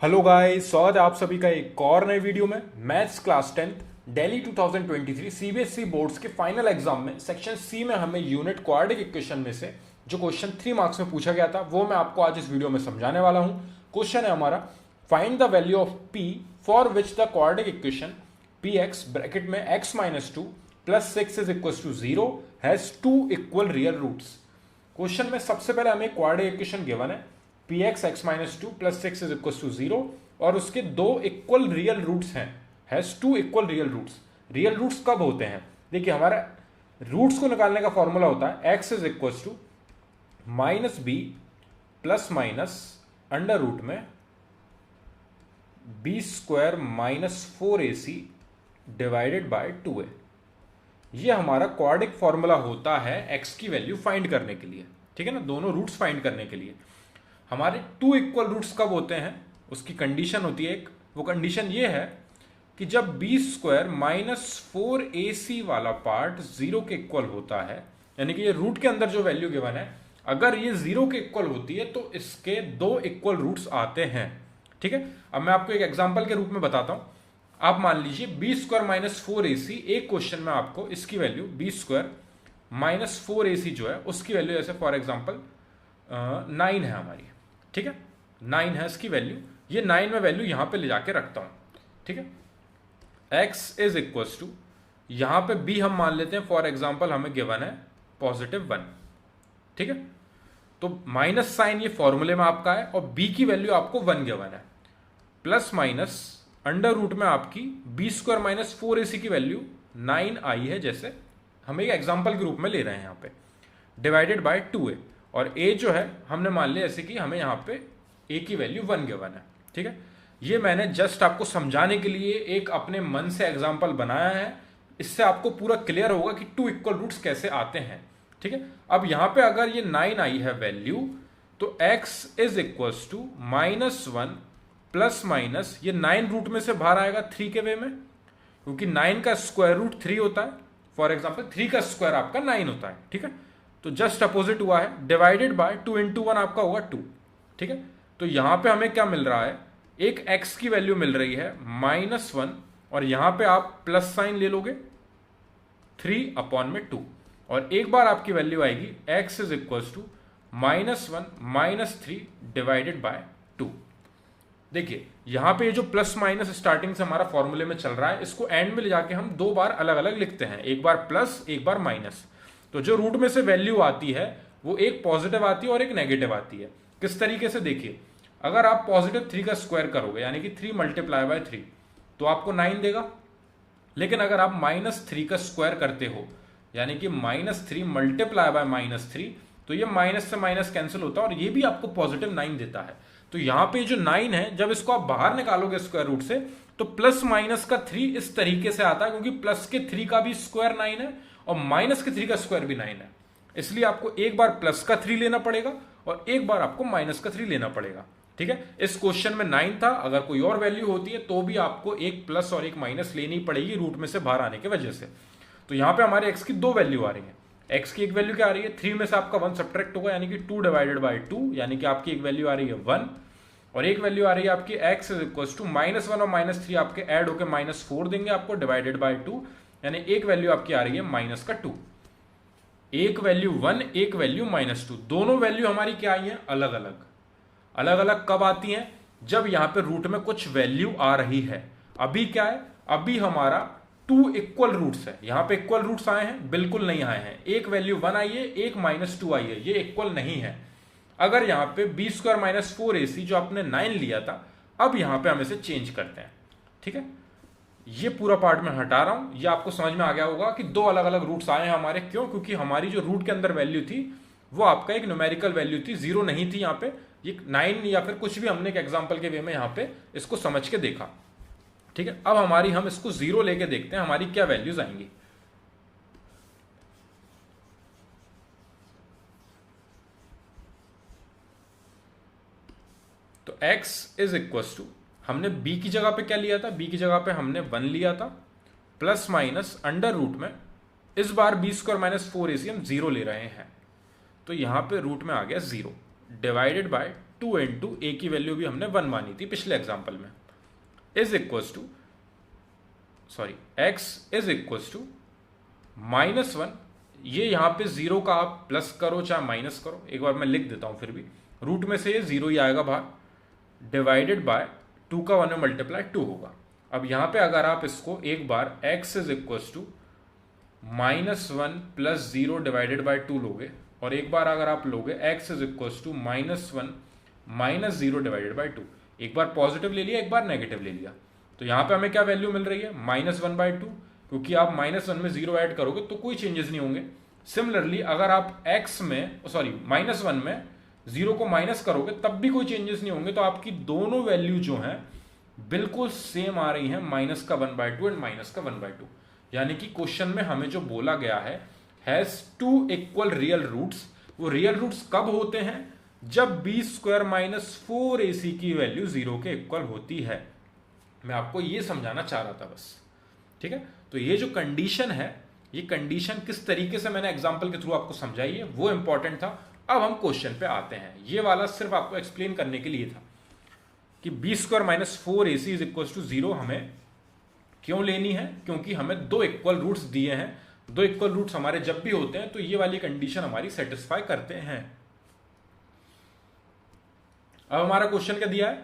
Hello guys, स्वागत है आप सभी का एक और नए वीडियो में। Maths class 10th Delhi 2023 CBSE boards के फाइनल एग्जाम में सेक्शन सी में हमें यूनिट क्वाड्रेटिक इक्वेशन में से जो क्वेश्चन 3 मार्क्स में पूछा गया था वो मैं आपको आज इस वीडियो में समझाने वाला हूं। क्वेश्चन है हमारा, find the value of P for which the quadratic equation P X bracket में X minus two plus six is equal to zero has two equal real roots. Question में सबसे पहले हमें क्वाड्रेटिक इक्वेशन गिवन है P X X minus two plus six is equal to zero और उसके दो equal real roots हैं, has two equal real roots. Real roots कब होते हैं? देखिए, हमारा रूट्स को निकालने का फॉर्मूला होता है X is equal to minus B plus minus under root में B square minus four A C divided by two A. ये हमारा क्वाड्रेटिक फॉर्मूला होता है एक्स की वैल्यू फाइंड करने के लिए, ठीक है ना, दोनों रूट्स फाइंड करने के लिए। हमारे टू इक्वल रूट्स कब होते हैं, उसकी कंडीशन होती है एक, वो कंडीशन ये है कि जब B square minus four A सी वाला पार्ट जीरो के इक्वल होता है, यानी कि ये रूट के अंदर जो वैल्यू गिवन है अगर ये जीरो के इक्वल होती है तो इसके दो इक्वल रूट्स आते हैं, ठीक है। अब मैं आपको एक एग्जांपल के रूप में बताता हूं। आप मान लीजिए B square minus four A C, एक क्वेश्चन में आपको इसकी value B square minus four A C जो है उसकी वैल्यू जैसे फॉर एग्जाम्पल 9 है हमारी, ठीक है, 9 है इसकी वैल्यू। ये 9 में वैल्यू यहां पे ले जाके रखता हूं, ठीक है। x इज इक्वल टू, यहां पे b हम मान लेते हैं फॉर एग्जांपल हमें गिवन है पॉजिटिव 1, ठीक है। तो माइनस साइन ये फॉर्मूले में आपका है और b की वैल्यू आपको 1 गिवन है, प्लस माइनस अंडर रूट में आपकी b square minus four A सी की वैल्यू 9 आई है, जैसे हम एक एग्जाम्पल के रूप में ले रहे हैं यहां पे, डिवाइडेड बाय 2a। और a जो है हमने मान लिया जैसे कि हमें यहाँ पे a की वैल्यू 1 गिवन है, ठीक है। ये मैंने जस्ट आपको समझाने के लिए एक अपने मन से एग्जांपल बनाया है, इससे आपको पूरा क्लियर होगा कि टू इक्वल रूट्स कैसे आते हैं, ठीक है। अब यहाँ पे अगर ये 9 आई है वैल्यू तो x is equal to minus one plus minus, ये 9 रूट में से बाहर आएगा 3 के वे में, क्योंकि 9 का स्क्वायर रूट 3 होता है। फॉर एग्जाम्पल 3 का स्क्वायर आपका 9 होता है, ठीक है। तो जस्ट अपोजिट हुआ है, डिवाइडेड बाय 2 इंटू 1 आपका होगा 2, ठीक है। तो यहां पे हमें क्या मिल रहा है, एक x की वैल्यू मिल रही है माइनस वन और यहां पे आप प्लस साइन ले लोगे 3 अपॉन में 2 और एक बार आपकी वैल्यू आएगी x is equal to minus one minus three divided by 2। देखिए यहां पे जो प्लस माइनस स्टार्टिंग से हमारा फॉर्मूले में चल रहा है, इसको एंड में ले जाके हम दो बार अलग अलग लिखते हैं, एक बार प्लस एक बार माइनस। तो जो रूट में से वैल्यू आती है वो एक पॉजिटिव आती है और एक नेगेटिव आती है। किस तरीके से, देखिए, अगर आप पॉजिटिव 3 का स्क्वायर करोगे यानी कि 3 मल्टीप्लाई बाय 3 तो आपको 9 देगा, लेकिन अगर आप माइनस 3 का स्क्वायर करते हो यानी कि माइनस 3 मल्टीप्लाई बाय माइनस 3 तो ये माइनस से माइनस कैंसिल होता है और ये भी आपको पॉजिटिव 9 देता है। तो यहां पे जो 9 है जब इसको आप बाहर निकालोगे स्क्वायर रूट से तो प्लस माइनस का 3 इस तरीके से आता है, क्योंकि प्लस के 3 का भी स्क्वायर 9 है और माइनस के 3 का स्क्वायर भी 9 है, इसलिए आपको एक बार प्लस का 3 लेना पड़ेगा और एक बार आपको माइनस का 3 लेना पड़ेगा, ठीक है। इस क्वेश्चन में 9 था, अगर कोई और वैल्यू होती है तो भी आपको एक प्लस और एक माइनस लेनी पड़ेगी रूट में से बाहर आने की वजह से। तो यहां पे हमारे x की दो वैल्यू आ रही है, x की एक वैल्यू क्या आ रही है, 3 में से आपका 1 सब्ट्रैक्ट होगा यानी कि 2 डिवाइडेड बाय 2, यानी कि आपकी एक वैल्यू आ रही है 1 और एक वैल्यू आ रही है आपकी x is equal to minus one और माइनस 3 आपके ऐड होकर माइनस 4 देंगे आपको डिवाइडेड बाय 2, यानी एक वैल्यू आपकी आ रही है माइनस का 2। एक वैल्यू 1 एक वैल्यू माइनस 2, दोनों वैल्यू हमारी क्या आई है, अलग अलग। अलग अलग कब आती हैं, जब यहां पे रूट में कुछ वैल्यू आ रही है। अभी क्या है, अभी हमारा टू इक्वल रूट्स है, यहां पे इक्वल रूट्स आए हैं, बिल्कुल नहीं आए हैं। एक वैल्यू 1 आई है, एक माइनस 2 आई है, ये इक्वल नहीं है। अगर यहां पे B square minus four A C जो आपने 9 लिया था, अब यहां पे हम इसे चेंज करते हैं, ठीक है। ये पूरा पार्ट मैं हटा रहा हूं, ये आपको समझ में आ गया होगा कि दो अलग अलग रूट्स आए हैं हमारे, क्यों, क्योंकि हमारी जो रूट के अंदर वैल्यू थी वो आपका एक न्यूमेरिकल वैल्यू थी, जीरो नहीं थी यहाँ पे, ये 9 या फिर कुछ भी हमने एक एग्जाम्पल के वे में यहाँ पे इसको समझ के देखा, ठीक है। अब हमारी हम इसको जीरो लेके देखते हैं हमारी क्या वैल्यूज आएंगी। तो x इज इक्वल टू, हमने b की जगह पे क्या लिया था, b की जगह पे हमने 1 लिया था, प्लस माइनस अंडर रूट में इस बार B square minus four A सी हम जीरो ले रहे हैं, तो यहां पे रूट में आ गया 0। डिवाइडेड बाय 2 इंटू ए की वैल्यू भी हमने 1 मानी थी पिछले एग्जाम्पल में, is equals to x is equals to -1, ये यहां पे जीरो का आप प्लस करो चाहे माइनस करो, एक बार मैं लिख देता हूं फिर भी, रूट में से ये जीरो ही आएगा बाहर, डिवाइडेड बाय 2 का 1 में मल्टीप्लाई 2 होगा। अब यहां पे अगर आप इसको एक बार x is equals to -1 plus 0 divided by 2 लोगे, और एक बार अगर आप लोगे x is equals to -1 minus 0 divided by 2, एक बार पॉजिटिव ले लिया एक बार नेगेटिव ले लिया, तो यहां पे हमें क्या वैल्यू मिल रही है -1/2, क्योंकि आप -1 में 0 ऐड करोगे तो कोई चेंजेस नहीं होंगे। सिमिलरली अगर आप x में -1 में 0 को माइनस करोगे तब भी कोई चेंजेस नहीं होंगे, तो आपकी दोनों वैल्यू जो हैं बिल्कुल सेम आ रही हैं, -1/2 एंड -1/2। यानी कि क्वेश्चन में हमें जो बोला गया है हैज 2 इक्वल रियल रूट्स। वो रियल रूट्स कब होते हैं? जब b² - 4ac की वैल्यू 0 के इक्वल होती है। मैं आपको ये समझाना चाह रहा था बस, ठीक है। तो ये जो कंडीशन है, ये कंडीशन किस तरीके से मैंने एग्जांपल के थ्रू आपको समझाई है वो इंपॉर्टेंट था। अब हम क्वेश्चन पे आते हैं, ये वाला सिर्फ आपको एक्सप्लेन करने के लिए था कि b² - 4ac is equal to 0 हमें क्यों लेनी है, क्योंकि हमें 2 इक्वल रूट्स दिए हैं। 2 इक्वल रूट्स हमारे जब भी होते हैं तो ये वाली कंडीशन हमारी सेटिस्फाई करते हैं। अब हमारा क्वेश्चन क्या दिया है,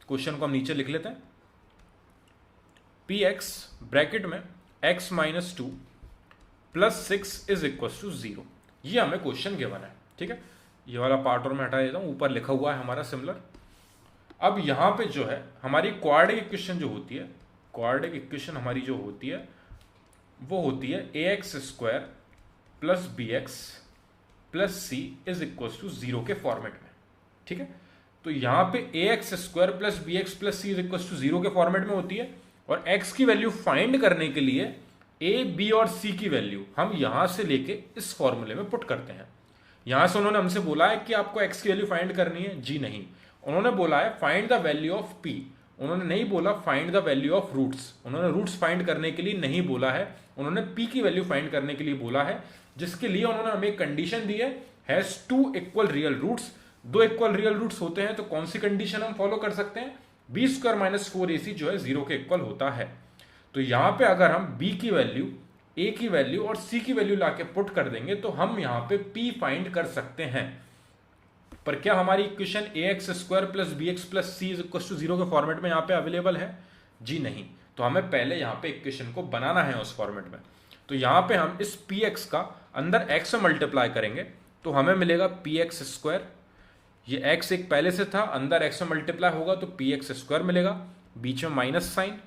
क्वेश्चन को हम नीचे लिख लेते हैं, px ब्रैकेट में x - 2 plus 6 is equal to 0, ये हमें क्वेश्चन गिवन है, ठीक है। ये वाला पार्ट और मैं हटा देता हूं, ऊपर लिखा हुआ है हमारा सिमिलर। अब यहां पे जो है हमारी क्वाड्रेटिक इक्वेशन जो होती है, क्वाड्रेटिक इक्वेशन हमारी जो होती है वो होती है ax² plus bx plus c is equal to 0 के फॉर्मेट में, ठीक है। तो यहां पे ax² plus bx plus c is equal to 0 के फॉर्मेट में होती है, और x की वैल्यू फाइंड करने के लिए a, b और c की वैल्यू हम यहां से लेके इस फॉर्मूले में पुट करते हैं। यहां से उन्होंने हमसे बोला है कि आपको x की वैल्यू फाइंड करनी है, जी नहीं, उन्होंने बोला है find the value of p, उन्होंने नहीं बोला find the value of roots, उन्होंने रूट्स फाइंड करने के लिए नहीं बोला है, उन्होंने p की वैल्यू फाइंड करने के लिए बोला है, जिसके लिए उन्होंने हमें एक कंडीशन दी है, has 2 equal real roots. 2 equal real roots होते हैं तो कौन सी कंडीशन हम फॉलो कर सकते हैं, b² - 4ac जो है 0 के इक्वल होता है। तो यहां पे अगर हम b की वैल्यू, a की वैल्यू और c की वैल्यू लाके पुट कर देंगे तो हम यहां पे p फाइंड कर सकते हैं। पर क्या हमारी equation ax² plus bx plus c is equal to 0 के फॉर्मेट में यहां पे अवेलेबल है, जी नहीं। तो हमें पहले यहां पे इक्वेशन को बनाना है उस फॉर्मेट में। तो यहां पे हम इस px का अंदर x में मल्टीप्लाई करेंगे तो हमें मिलेगा px², ये x एक पहले से था, अंदर x में मल्टीप्लाई होगा तो px² मिलेगा, बीच में माइनस साइन,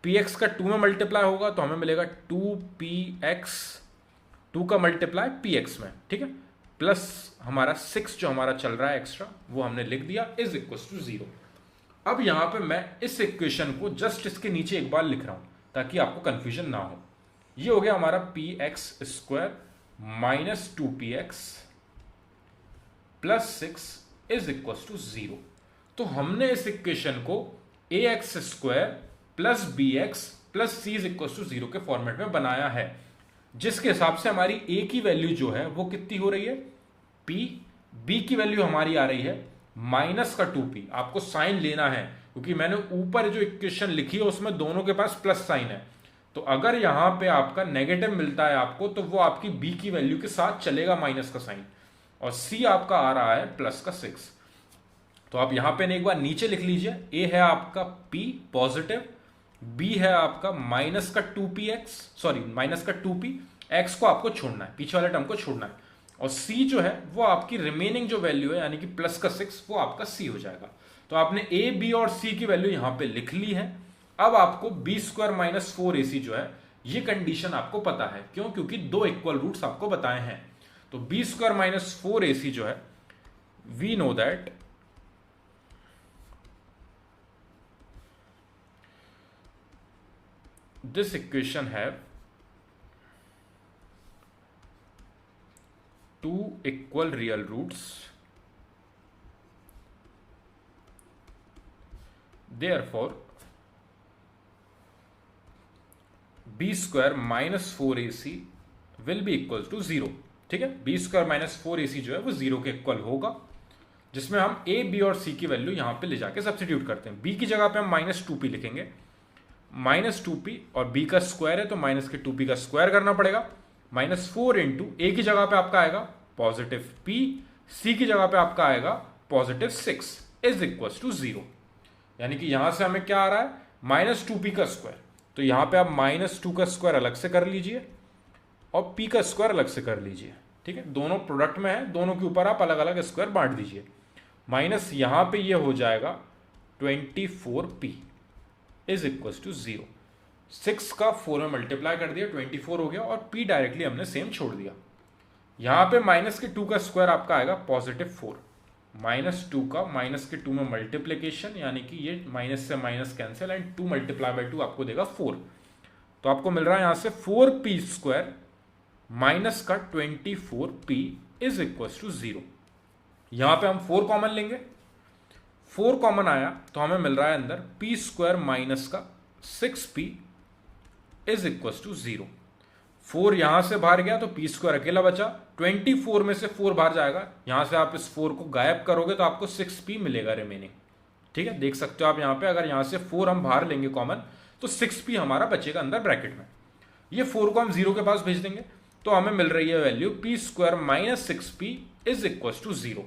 px का 2 में मल्टीप्लाई होगा तो हमें मिलेगा 2px, 2 का मल्टीप्लाई px में, ठीक है, प्लस हमारा 6 जो हमारा चल रहा है एक्स्ट्रा वो हमने लिख दिया, इज इक्वल टू 0। अब यहां पे मैं इस इक्वेशन को जस्ट इसके नीचे एक बार लिख रहा हूं ताकि आपको कंफ्यूजन ना हो। ये हो गया हमारा px² - 2px plus 6 is equal to 0। तो हमने इस इक्वेशन को ax² plus bx plus c is equal to 0 के फॉर्मेट में बनाया है, जिसके हिसाब से हमारी a की वैल्यू जो है वो कितनी हो रही है p, b की वैल्यू हमारी आ रही है माइनस का 2p। आपको साइन लेना है क्योंकि मैंने ऊपर जो इक्वेशन लिखी है उसमें दोनों के पास प्लस साइन है, तो अगर यहां पे आपका नेगेटिव मिलता है आपको तो वो आपकी b की वैल्यू के साथ चलेगा माइनस का साइन, और c आपका आ रहा है प्लस का 6। तो आप यहां पे एक बार नीचे लिख लीजिए, a है आपका p पॉजिटिव, b है आपका माइनस का 2p, x को आपको छोड़ना है, पीछे वाले टर्म को छोड़ना है, और c जो है वो आपकी रिमेनिंग जो वैल्यू है यानी कि प्लस का 6 वो आपका c हो जाएगा। तो आपने a, b और c की वैल्यू यहां पे लिख ली है। अब आपको b² - 4ac जो है ये कंडीशन आपको पता है, क्यों, क्योंकि 2 इक्वल रूट्स आपको बताए हैं। तो b² - 4ac जो है we know that this equation have 2 equal real roots, therefore b² - 4ac will be equal to 0। ठीक है, b² - 4ac जो है वो 0 के इक्वल होगा। जिसमें हम ए, बी और सी की वैल्यू यहाँ पे ले जाके सब्स्टिट्यूट करते हैं। बी की जगह पे हम -2p लिखेंगे, -2p, और बी का स्क्वायर है तो माइनस के 2p का स्क्वायर करना पड़ेगा। -4 इंटू ए की जगह पे आपका आएगा +p, सी की जगह पे आपका आएगा +6 इज इक्वल टू 0। यानी कि यहां से हमें क्या आ रहा है, -2p का स्क्वायर। तो यहां पे आप -2 का स्क्वायर अलग से कर लीजिए और p का स्क्वायर अलग से कर लीजिए। ठीक है, दोनों प्रोडक्ट में है, दोनों के ऊपर आप अलग अलग स्क्वायर बांट दीजिए। माइनस यहां पे ये हो जाएगा 24p इज इक्वल टू 0। 6 का 4 में मल्टीप्लाई कर दिया, 24 हो गया, और p डायरेक्टली हमने सेम छोड़ दिया। यहां पे -2 का स्क्वायर आपका आएगा +4, -2 का -2 में मल्टीप्लीकेशन, यानी कि ये माइनस से minus cancel, and 2 multiply by 2 आपको देगा 4। तो आपको मिल रहा है यहां से 4p² माइनस का 24p इज इक्वल टू 0। यहां पे हम 4 कॉमन लेंगे, 4 कॉमन आया तो हमें मिल रहा है अंदर p² माइनस का 6p इज इक्वल टू 0। 4 यहां से बाहर गया तो p² अकेला बचा, 24 में से 4 बाहर जाएगा, यहां से आप इस 4 को गायब करोगे तो आपको 6p मिलेगा रिमेनिंग। ठीक है, देख सकते हो आप यहां पे, अगर यहां से 4 हम बाहर लेंगे कॉमन तो 6p हमारा बचेगा अंदर ब्रैकेट में। ये 4 को हम 0 के पास भेज देंगे तो हमें मिल रही है value p² minus 6p is equal to 0।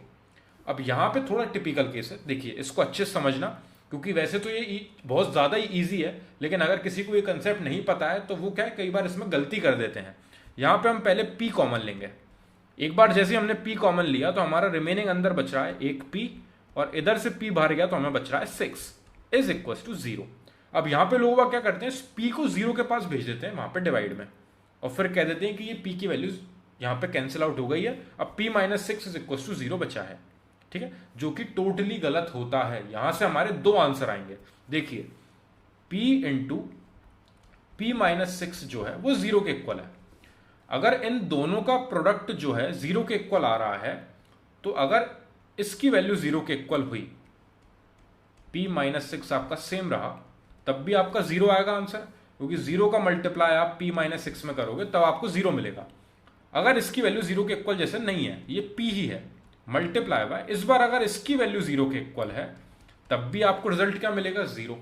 अब यहां पे थोड़ा टिपिकल केस है, देखिए इसको अच्छे से समझना, क्योंकि वैसे तो ये बहुत ज़्यादा ही ईजी है, लेकिन अगर किसी को ये कंसेप्ट नहीं पता है तो वो क्या है, कई बार इसमें गलती कर देते हैं। यहाँ पे हम पहले p कॉमन लेंगे, एक बार जैसे हमने p कॉमन लिया तो हमारा रिमेनिंग अंदर बच रहा है 1p, और इधर से p बाहर गया तो हमें बच रहा है 6 इज इक्वल टू 0। अब यहाँ पे लोग क्या करते हैं, p को 0 के पास भेज देते हैं वहाँ पे डिवाइड में, और फिर कह देते हैं कि ये p की वैल्यू यहाँ पे कैंसिल आउट हो गई है, अब p - 6 इज इक्वल टू 0 बचा है। ठीक है, जो कि टोटली गलत होता है। यहां से हमारे 2 आंसर आएंगे। देखिए p इंटू p-6 जो है वो 0 के इक्वल है। अगर इन दोनों का प्रोडक्ट जो है 0 के इक्वल आ रहा है, तो अगर इसकी वैल्यू 0 के इक्वल हुई, p-6 आपका सेम रहा, तब भी आपका 0 आएगा आंसर, क्योंकि 0 का मल्टीप्लाई आप p-6 में करोगे तब आपको 0 मिलेगा। अगर इसकी वैल्यू 0 के इक्वल जैसे नहीं है, ये p ही है, मल्टीप्लाई बाय, इस बार अगर इसकी वैल्यू 0 के इक्वल है तब भी आपको रिजल्ट क्या मिलेगा, 0।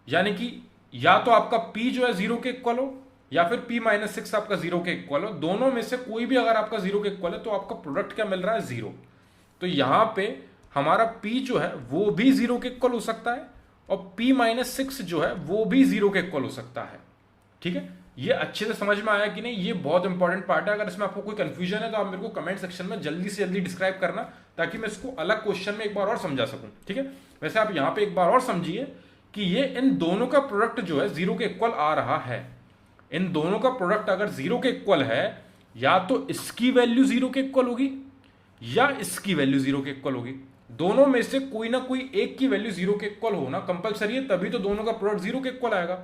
यानी कि या तो आपका p जो है 0 के इक्वल हो, या फिर p-6 आपका 0 के इक्वल हो, दोनों में से कोई भी अगर आपका 0 के इक्वल है तो आपका प्रोडक्ट क्या मिल रहा है, 0। तो यहां पे हमारा p जो है वो भी 0 के इक्वल हो सकता है, और p-6 जो है वो भी 0 के इक्वल हो सकता है। ठीक है, ये अच्छे से समझ में आया कि नहीं, ये बहुत इंपॉर्टेंट पार्ट है। अगर इसमें आपको कोई कंफ्यूजन है तो आप मेरे को कमेंट सेक्शन में जल्दी से जल्दी डिस्क्राइब करना, ताकि मैं इसको अलग क्वेश्चन में एक बार और समझा सकूं। ठीक है, वैसे आप यहां पे एक बार और समझिए कि ये इन दोनों का प्रोडक्ट जो है 0 के इक्वल आ रहा है। इन दोनों का प्रोडक्ट अगर 0 के इक्वल है, या तो इसकी वैल्यू 0 के इक्वल होगी या इसकी वैल्यू 0 के इक्वल होगी। दोनों में से कोई ना कोई एक की वैल्यू 0 के इक्वल होना कंपलसरी है, तभी तो दोनों का प्रोडक्ट 0 के इक्वल आएगा।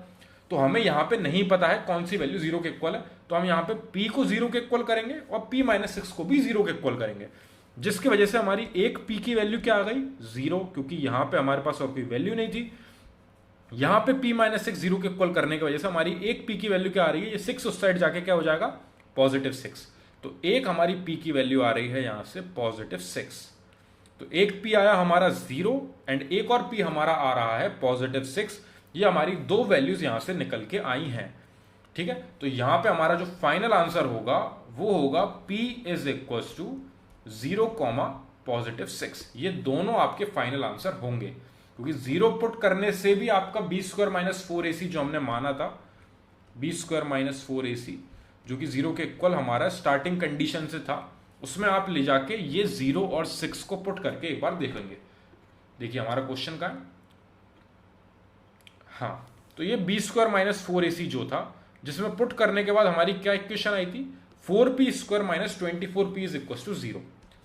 तो हमें यहां पे नहीं पता है कौन सी वैल्यू 0 के इक्वल है, तो हम यहां पे p को 0 के इक्वल करेंगे और p-6 को भी 0 के इक्वल करेंगे, जिसकी वजह से हमारी एक p की वैल्यू क्या आ गई, 0, क्योंकि यहां पे हमारे पास और कोई वैल्यू नहीं थी। यहां पे p-6 0 के इक्वल करने की वजह से हमारी एक p की वैल्यू क्या आ रही है, ये 6 उस साइड जाके क्या हो जाएगा, +6। तो एक हमारी p की वैल्यू आ रही है यहां से +6। तो एक p आया हमारा 0 एंड एक और p हमारा आ रहा है +6। ये हमारी 2 वैल्यूज यहां से निकल के आई हैं। ठीक है, तो यहां पे हमारा जो फाइनल आंसर होगा वो होगा p इज इक्वल टू 0, +6। ये दोनों आपके फाइनल आंसर होंगे, क्योंकि 0 पुट करने से भी आपका b² - 4ac जो हमने माना था, b² - 4ac जो कि 0 के इक्वल हमारा स्टार्टिंग कंडीशन से था, उसमें आप ले जाके ये 0 और 6 को पुट करके एक बार देखेंगे। देखिए हमारा क्वेश्चन का है, हाँ, तो ये b² - 4ac जो था, जिसमें पुट करने के बाद हमारी क्या इक्वेशन आई थी, 4p² - 24p is equal to 0।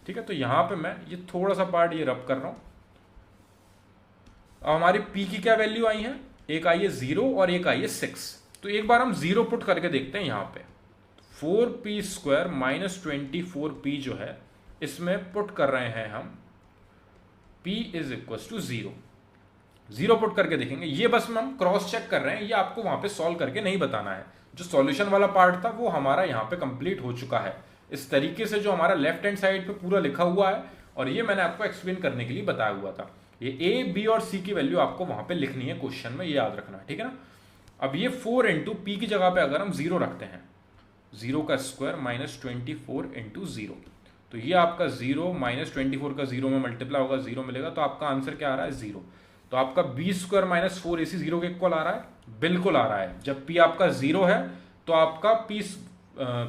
ठीक है, तो यहां पे मैं ये थोड़ा सा पार्ट ये रब कर रहा हूं। अब हमारी p की क्या वैल्यू आई है, एक आई है 0 और एक आई है 6। तो एक बार हम 0 पुट करके देखते हैं। यहां पे 4p² - 24p जो है, इसमें पुट कर रहे हैं हम p is equal to 0। 0 put करके देखेंगे, ये बस में हम क्रॉस चेक कर रहे हैं, ये आपको वहां पे सॉल्व करके नहीं बताना है। जो सॉल्यूशन वाला पार्ट था वो हमारा यहाँ पे कंप्लीट हो चुका है। इस तरीके से जो हमारा लेफ्ट हैंड साइड पे पूरा लिखा हुआ है और ये मैंने आपको एक्सप्लेन करने के लिए बताया हुआ था। ये ए, बी और सी की वैल्यू आपको वहां पे लिखनी है क्वेश्चन में, ये याद रखना, ठीक है ना। अब ये 4 इंटू पी की जगह पे अगर हम 0 रखते हैं, 0 का स्क्वायर माइनस 24 इंटू 0, तो ये आपका 0 माइनस 24 का 0 में मल्टीप्लाई होगा, 0 मिलेगा, तो आपका आंसर क्या आ रहा है 0। तो आपका बी स्क्वायर माइनस 4ac 0 के इक्वल आ रहा है, बिल्कुल आ रहा है। जब पी आपका 0 है तो आपका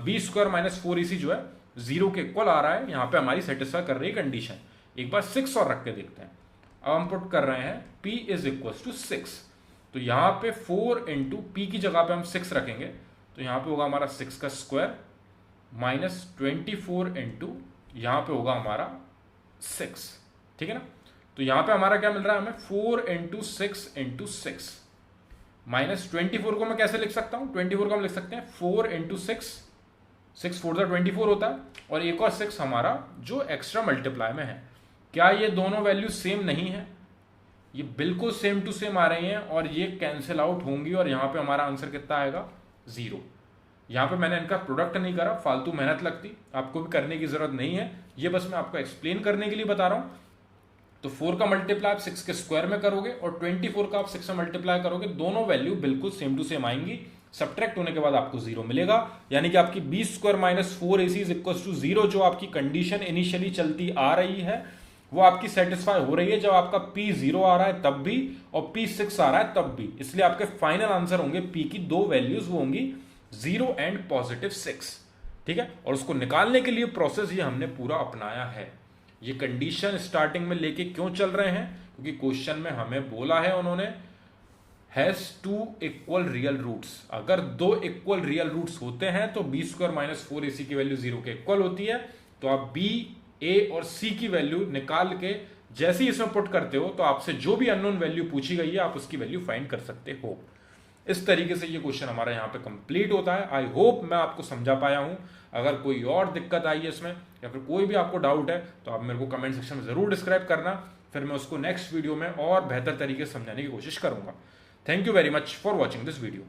बी स्क्वायर माइनस 4ac जो है 0 के इक्वल आ रहा है। यहाँ पे हमारी सेटिस्फाई कर रही है कंडीशन। एक बार 6 और रख के देखते हैं। अब हम पुट कर रहे हैं p इज इक्वल टू 6, तो यहाँ पे 4 इंटू पी की जगह पे हम 6 रखेंगे, तो यहाँ पे होगा हमारा 6 का स्क्वायर माइनस 24 इंटू यहाँ पे होगा हमारा 6, ठीक है ना। तो यहाँ पे हमारा क्या मिल रहा है हमें 4 इंटू 6 इंटू 6 माइनस 24 को मैं कैसे लिख सकता हूँ, 24 को हम लिख सकते हैं 4 इंटू 6, 6 4 24 होता है, और एक और 6 हमारा जो एक्स्ट्रा मल्टीप्लाई में है। क्या ये दोनों वैल्यू सेम नहीं है? ये बिल्कुल सेम टू सेम आ रही हैं और ये कैंसिल आउट होंगी, और यहाँ पे हमारा आंसर कितना आएगा 0। यहाँ पे मैंने इनका प्रोडक्ट नहीं करा, फालतू मेहनत लगती, आपको भी करने की जरूरत नहीं है, ये बस मैं आपको एक्सप्लेन करने के लिए बता रहा हूँ। तो 4 का मल्टीप्लाई आप 6 के स्क्वायर में करोगे और 24 का आप 6 में मल्टीप्लाई करोगे, दोनों वैल्यू बिल्कुल सेम टू सेम आएंगी। सब्ट्रैक्ट होने के बाद आपको 0 मिलेगा, यानी कि आपकी b square minus 4ac is equal to 0 जो आपकी कंडीशन इनिशियली चलती आ रही है वो आपकी सेटिस्फाई हो रही है। जब आपका p 0 आ रहा है तब भी और p 6 आ रहा है तब भी, इसलिए आपके फाइनल आंसर होंगे p की दो वैल्यूज, वो होंगी 0 एंड पॉजिटिव 6, ठीक है। और उसको निकालने के लिए प्रोसेस ये हमने पूरा अपनाया है। ये कंडीशन स्टार्टिंग में लेके क्यों चल रहे हैं, क्योंकि क्वेश्चन में हमें बोला है उन्होंने हैज 2 इक्वल रियल रूट्स। अगर 2 इक्वल रियल रूट्स होते हैं तो बी स्क्वायर माइनस 4ac की वैल्यू 0 के इक्वल होती है। तो आप b, a और c की वैल्यू निकाल के जैसे ही इसमें पुट करते हो तो आपसे जो भी अननोन वैल्यू पूछी गई है आप उसकी वैल्यू फाइंड कर सकते हो। इस तरीके से ये क्वेश्चन हमारा यहाँ पे कंप्लीट होता है। आई होप मैं आपको समझा पाया हूँ। अगर कोई और दिक्कत आई है इसमें या फिर कोई भी आपको डाउट है तो आप मेरे को कमेंट सेक्शन में जरूर डिस्क्राइब करना, फिर मैं उसको नेक्स्ट वीडियो में और बेहतर तरीके से समझाने की कोशिश करूंगा। Thank you very much for watching this video.